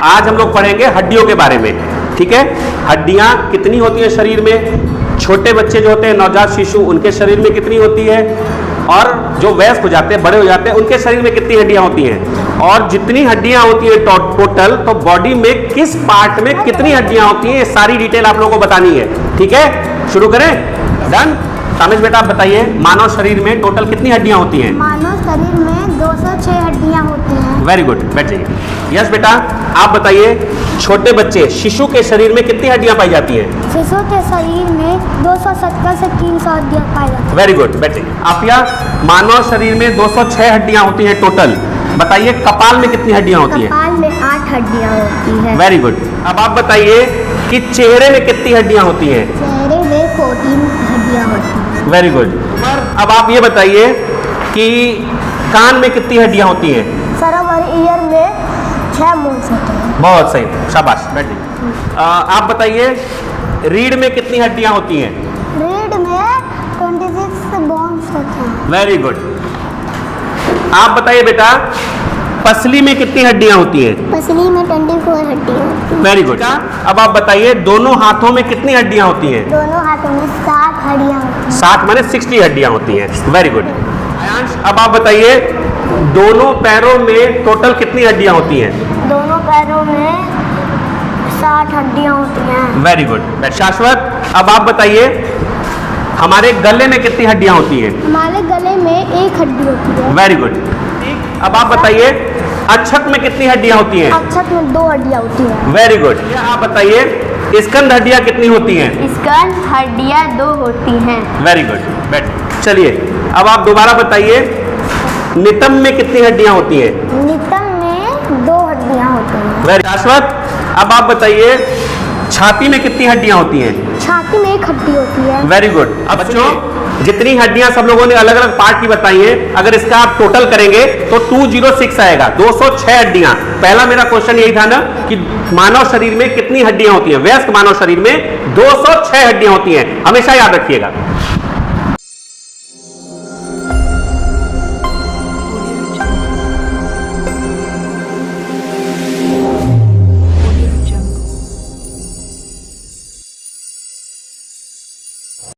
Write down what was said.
आज हम लोग पढ़ेंगे हड्डियों के बारे में। ठीक है, हड्डियां कितनी होती हैं शरीर में, छोटे बच्चे जो होते हैं नवजात शिशु उनके शरीर में कितनी होती है, और जो वयस्क हो जाते हैं बड़े हो जाते हैं उनके शरीर में कितनी हड्डियां होती हैं, और जितनी हड्डियां होती हैं टोटल, तो बॉडी में किस पार्ट में कितनी हड्डियां होती हैं, ये सारी डिटेल आप लोगों को बतानी है। ठीक है, शुरू करें। डन। तामिश बेटा आप बताइए, मानव शरीर में टोटल कितनी हड्डियां होती हैं? मानव शरीर में 206 हड्डियां होती हैं। वेरी गुड, बैठ जाइए। यस बेटा आप बताइए, छोटे बच्चे शिशु के शरीर में कितनी हड्डियां पाई जाती हैं? शिशु के शरीर में 270 से 300 हड्डियां पाई जाती हैं। वेरी गुड, बैठ जाइए। आप या मानव शरीर में 206 हड्डियां होती हैं टोटल। बताइए कपाल में कितनी हड्डियां होती हैं? कपाल में 8 हड्डियां होती हैं। Very good. अब आप बताइए कि चेहरे में कितनी हड्डियां होती हैं? चेहरे में 14 हड्डियां होती हैं। Very good. अब आप ये बताइए कि कान में कितनी हड्डियां होती हैं? सर और ईयर में 6 बोन्स होते हैं। बहुत सही, शाबाश, बैठ जाइए। आप बताइए रीढ़ में कितनी हड्डियां होती हैं? रीढ़ में 26 बोन्स होते हैं। Very good. आप बताइए बेटा, पसली में कितनी हड्डियां होती हैं? पसली में 24 हड्डियां होती हैं। Very good. अब आप बताइए दोनों हाथों में कितनी हड्डियां होती हैं? दोनों हाथों में 60 हड्डियां होती हैं। 60 माने 60 हड्डियां होती हैं। Very good. आयांश अब आप बताइए दोनों पैरों में टोटल कितनी हड्डियां होती हैं? दोनों पैरों में 60 हड्डियां होती हैं। Very good. शाश्वत अब आप बताइए हमारे गले में कितनी हड्डियां होती हैं? हमारे गले में 1 हड्डी होती है। Very good. अब आप बताइए अच्छत में कितनी हड्डियां होती हैं? अच्छत में 2 हड्डियां होती हैं। Very good. आप बताइए स्कंद हड्डियां कितनी होती हैं? स्कंद हड्डियां 2 होती हैं। वेरी गुड, बैठ। चलिए अब आप दोबारा बताइए नितंब में कितनी हड्डियां होती हैं? नितंब में 2 हड्डियां होती हैं। वेरी शाश्वत अब आप बताइए छाती में कितनी हड्डियां होती हैं? छाती में 1 हड्डी होती है। Very good. अब बच्चों जितनी हड्डियां सब लोगों ने अलग अलग पार्ट की बताई हैं, अगर इसका आप टोटल करेंगे तो 206 आएगा, 206 हड्डियां। पहला मेरा क्वेश्चन यही था ना कि मानव शरीर में कितनी हड्डियां होती हैं, वयस्क मानव शरीर में 206 हड्डियां होती हैं, हमेशा याद रखिएगा।